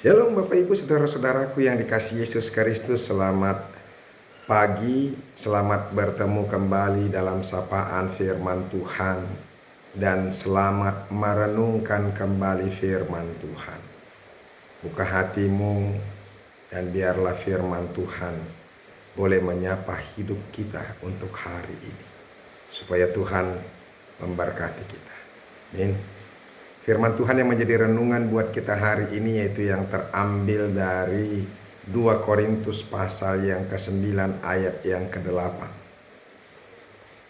Shalom Bapak Ibu Saudara-saudaraku yang dikasihi Yesus Kristus. Selamat pagi, selamat bertemu kembali dalam sapaan firman Tuhan, dan selamat merenungkan kembali firman Tuhan. Buka hatimu dan biarlah firman Tuhan boleh menyapa hidup kita untuk hari ini, supaya Tuhan memberkati kita. Amin. Firman Tuhan yang menjadi renungan buat kita hari ini yaitu yang terambil dari 2 Korintus pasal yang ke-9 ayat yang ke-8.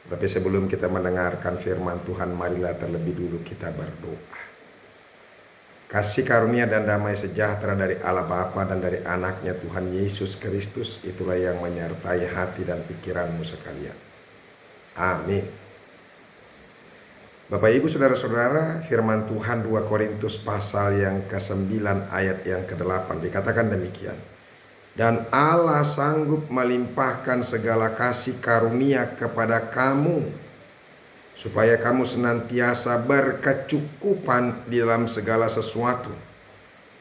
Tapi sebelum kita mendengarkan firman Tuhan, marilah terlebih dulu kita berdoa. Kasih karunia dan damai sejahtera dari Allah Bapa dan dari anaknya Tuhan Yesus Kristus, itulah yang menyertai hati dan pikiranmu sekalian. Amin. Bapak Ibu Saudara-saudara, firman Tuhan 2 Korintus pasal yang ke-9 ayat yang ke-8 dikatakan demikian. Dan Allah sanggup melimpahkan segala kasih karunia kepada kamu, supaya kamu senantiasa berkecukupan di dalam segala sesuatu,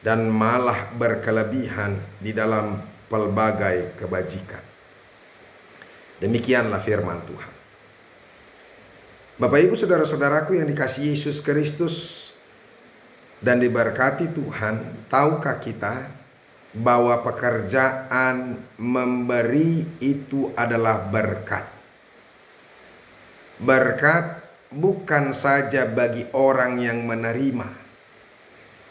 dan malah berkelebihan di dalam pelbagai kebajikan. Demikianlah firman Tuhan. Bapak Ibu Saudara-saudaraku yang dikasihi Yesus Kristus dan diberkati Tuhan, tahukah kita bahwa pekerjaan memberi itu adalah berkat? Berkat bukan saja bagi orang yang menerima,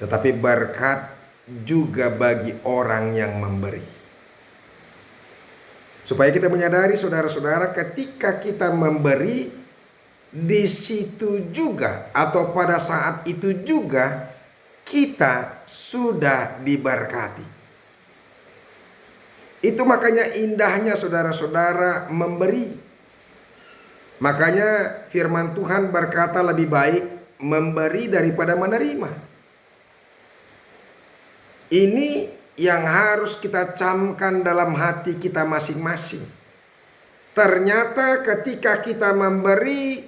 tetapi berkat juga bagi orang yang memberi. Supaya kita menyadari saudara-saudara, ketika kita memberi, di situ juga atau pada saat itu juga kita sudah diberkati. Itu makanya indahnya saudara-saudara memberi. Makanya firman Tuhan berkata lebih baik memberi daripada menerima. Ini yang harus kita camkan dalam hati kita masing-masing. Ternyata ketika kita memberi,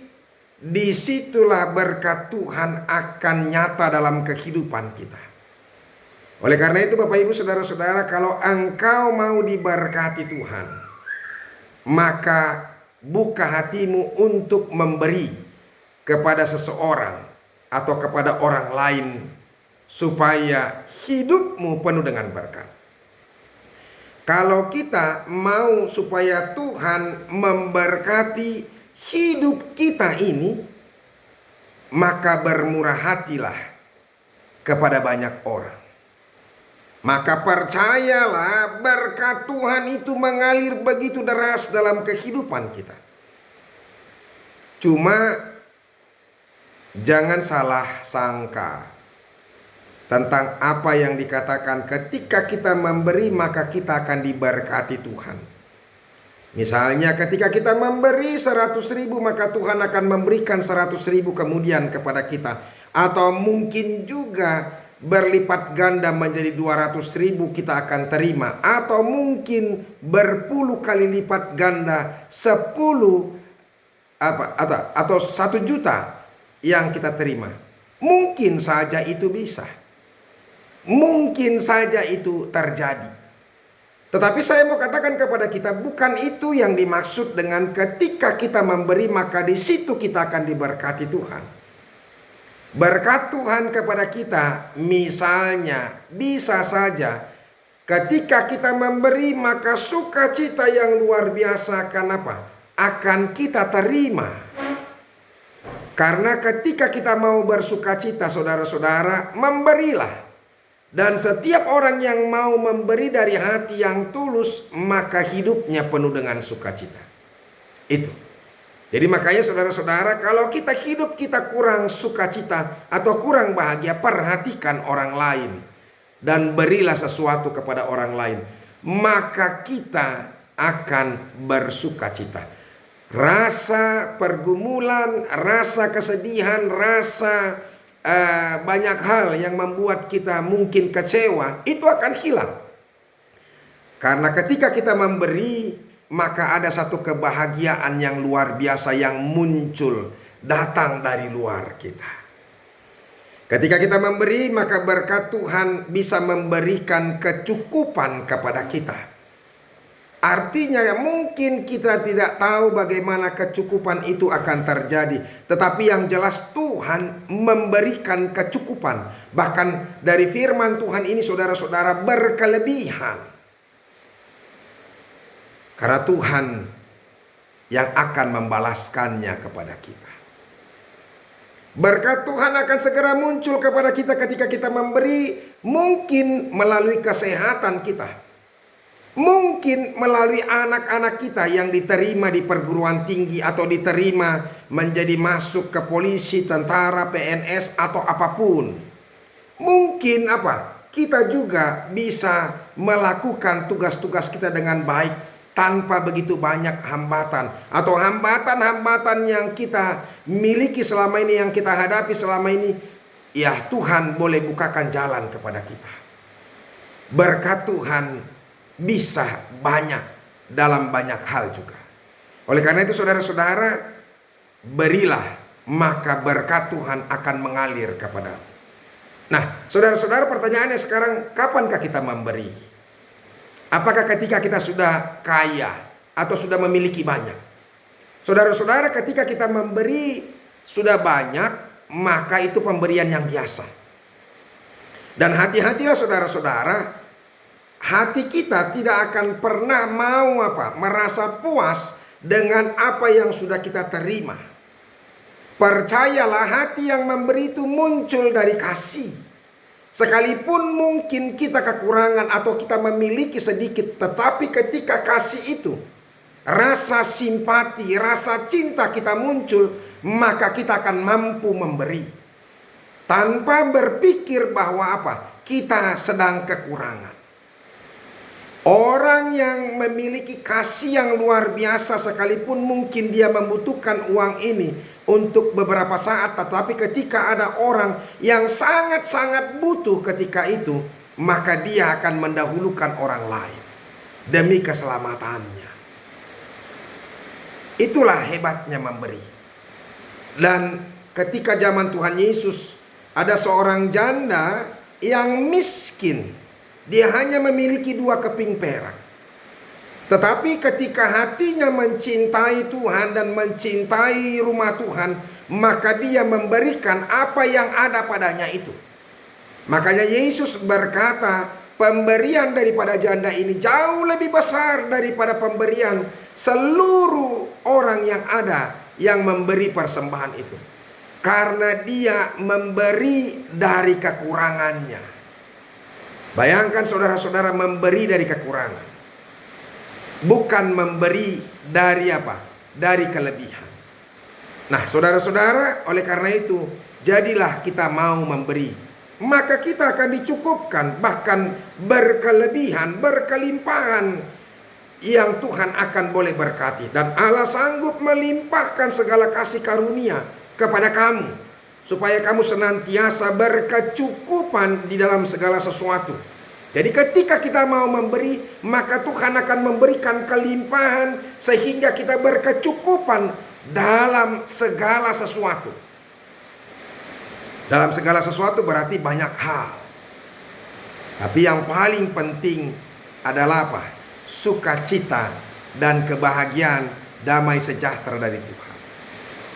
disitulah berkat Tuhan akan nyata dalam kehidupan kita. Oleh karena itu Bapak Ibu Saudara-saudara, kalau engkau mau diberkati Tuhan, maka buka hatimu untuk memberi kepada seseorang atau kepada orang lain, supaya hidupmu penuh dengan berkat. Kalau kita mau supaya Tuhan memberkati hidup kita ini, maka bermurah hatilah kepada banyak orang. Maka percayalah, berkat Tuhan itu mengalir begitu deras dalam kehidupan kita. Cuma jangan salah sangka tentang apa yang dikatakan ketika kita memberi maka kita akan diberkati Tuhan. Misalnya ketika kita memberi 100.000, maka Tuhan akan memberikan 100.000 kemudian kepada kita. Atau mungkin juga berlipat ganda menjadi 200.000 kita akan terima. Atau mungkin berpuluh kali lipat ganda 10 atau 1 juta yang kita terima. Mungkin saja itu bisa. Mungkin saja itu terjadi. Tetapi saya mau katakan kepada kita, bukan itu yang dimaksud dengan ketika kita memberi maka di situ kita akan diberkati Tuhan. Berkat Tuhan kepada kita misalnya bisa saja ketika kita memberi maka sukacita yang luar biasa akan kita terima. Karena ketika kita mau bersukacita saudara-saudara, memberilah. Dan setiap orang yang mau memberi dari hati yang tulus, maka hidupnya penuh dengan sukacita. Itu. Jadi makanya saudara-saudara, kalau kita hidup kita kurang sukacita atau kurang bahagia, perhatikan orang lain. Dan berilah sesuatu kepada orang lain. Maka kita akan bersukacita. Rasa pergumulan, rasa kesedihan, rasa banyak hal yang membuat kita mungkin kecewa, itu akan hilang. Karena ketika kita memberi, maka ada satu kebahagiaan yang luar biasa yang muncul, datang dari luar kita. Ketika kita memberi, maka berkat Tuhan bisa memberikan kecukupan kepada kita. Artinya mungkin kita tidak tahu bagaimana kecukupan itu akan terjadi. Tetapi yang jelas Tuhan memberikan kecukupan. Bahkan dari firman Tuhan ini saudara-saudara berkelebihan. Karena Tuhan yang akan membalaskannya kepada kita. Berkat Tuhan akan segera muncul kepada kita ketika kita memberi, mungkin melalui kesehatan kita, mungkin melalui anak-anak kita yang diterima di perguruan tinggi atau diterima menjadi masuk ke polisi, tentara, PNS atau apapun. Mungkin kita juga bisa melakukan tugas-tugas kita dengan baik tanpa begitu banyak hambatan atau hambatan-hambatan yang kita miliki selama ini, yang kita hadapi selama ini. Ya, Tuhan boleh bukakan jalan kepada kita. Berkat Tuhan bisa banyak dalam banyak hal juga. Oleh karena itu saudara-saudara, berilah, maka berkat Tuhan akan mengalir kepadamu. Nah, saudara-saudara, pertanyaannya sekarang, kapankah kita memberi? Apakah ketika kita sudah kaya atau sudah memiliki banyak? Saudara-saudara, ketika kita memberi sudah banyak, maka itu pemberian yang biasa. Dan hati-hatilah saudara-saudara, hati kita tidak akan pernah mau merasa puas dengan apa yang sudah kita terima. Percayalah, hati yang memberi itu muncul dari kasih. Sekalipun mungkin kita kekurangan atau kita memiliki sedikit, tetapi ketika kasih itu, rasa simpati, rasa cinta kita muncul, maka kita akan mampu memberi. Tanpa berpikir bahwa kita sedang kekurangan. Orang yang memiliki kasih yang luar biasa, sekalipun mungkin dia membutuhkan uang ini untuk beberapa saat, tetapi ketika ada orang yang sangat-sangat butuh ketika itu, maka dia akan mendahulukan orang lain demi keselamatannya. Itulah hebatnya memberi. Dan ketika zaman Tuhan Yesus, ada seorang janda yang miskin. Dia hanya memiliki 2 keping perak. Tetapi ketika hatinya mencintai Tuhan dan mencintai rumah Tuhan, maka dia memberikan apa yang ada padanya itu. Makanya Yesus berkata, pemberian daripada janda ini jauh lebih besar daripada pemberian seluruh orang yang ada yang memberi persembahan itu. Karena dia memberi dari kekurangannya. Bayangkan saudara-saudara, memberi dari kekurangan, bukan memberi dari dari kelebihan. Nah saudara-saudara, oleh karena itu jadilah kita mau memberi, maka kita akan dicukupkan, bahkan berkelebihan, berkelimpahan yang Tuhan akan boleh berkati. Dan Allah sanggup melimpahkan segala kasih karunia kepada kamu, supaya kamu senantiasa berkecukupan di dalam segala sesuatu. Jadi ketika kita mau memberi, maka Tuhan akan memberikan kelimpahan sehingga kita berkecukupan dalam segala sesuatu. Dalam segala sesuatu berarti banyak hal. Tapi yang paling penting adalah sukacita dan kebahagiaan, damai sejahtera dari Tuhan.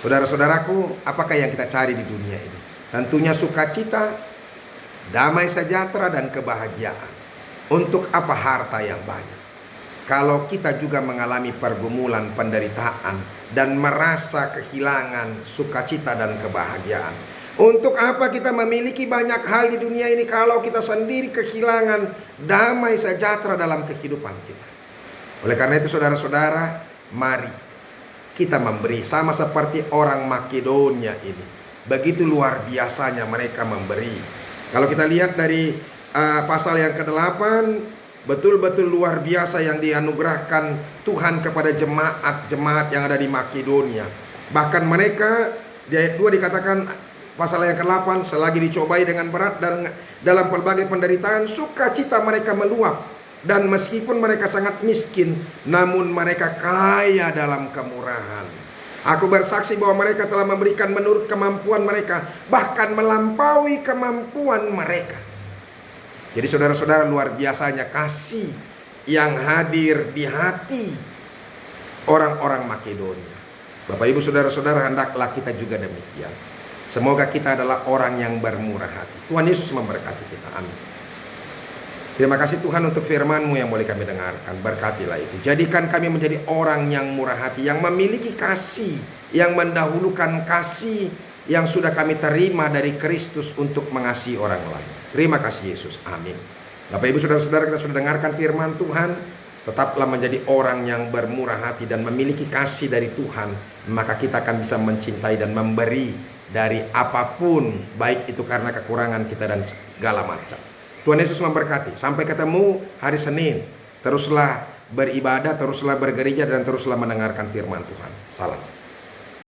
Saudara-saudaraku, apakah yang kita cari di dunia ini? Tentunya sukacita, damai sejahtera, dan kebahagiaan. Untuk apa harta yang banyak? Kalau kita juga mengalami pergumulan, penderitaan, dan merasa kehilangan sukacita dan kebahagiaan. Untuk apa kita memiliki banyak hal di dunia ini kalau kita sendiri kehilangan damai sejahtera dalam kehidupan kita? Oleh karena itu saudara-saudara, mari kita memberi, sama seperti orang Makedonia ini. Begitu luar biasanya mereka memberi. Kalau kita lihat dari pasal yang ke-8, betul-betul luar biasa yang dianugerahkan Tuhan kepada jemaat-jemaat yang ada di Makedonia. Bahkan mereka, di ayat 2 dikatakan, pasal yang ke-8, selagi dicobai dengan berat dan dalam pelbagai penderitaan, sukacita mereka meluap. Dan meskipun mereka sangat miskin, namun mereka kaya dalam kemurahan. Aku bersaksi bahwa mereka telah memberikan menurut kemampuan mereka, bahkan melampaui kemampuan mereka. Jadi saudara-saudara, luar biasanya kasih yang hadir di hati orang-orang Makedonia. Bapak ibu saudara-saudara, hendaklah kita juga demikian. Semoga kita adalah orang yang bermurah hati. Tuhan Yesus memberkati kita. Amin. Terima kasih Tuhan untuk firman-Mu yang boleh kami dengarkan. Berkatilah itu. Jadikan kami menjadi orang yang murah hati, yang memiliki kasih, yang mendahulukan kasih yang sudah kami terima dari Kristus untuk mengasihi orang lain. Terima kasih Yesus. Amin. Bapak ibu saudara-saudara, kita sudah dengarkan firman Tuhan. Tetaplah menjadi orang yang bermurah hati dan memiliki kasih dari Tuhan. Maka kita akan bisa mencintai dan memberi dari apapun, baik itu karena kekurangan kita dan segala macam. Tuhan Yesus memberkati. Sampai ketemu hari Senin. Teruslah beribadah, teruslah bergereja, dan teruslah mendengarkan firman Tuhan. Salam.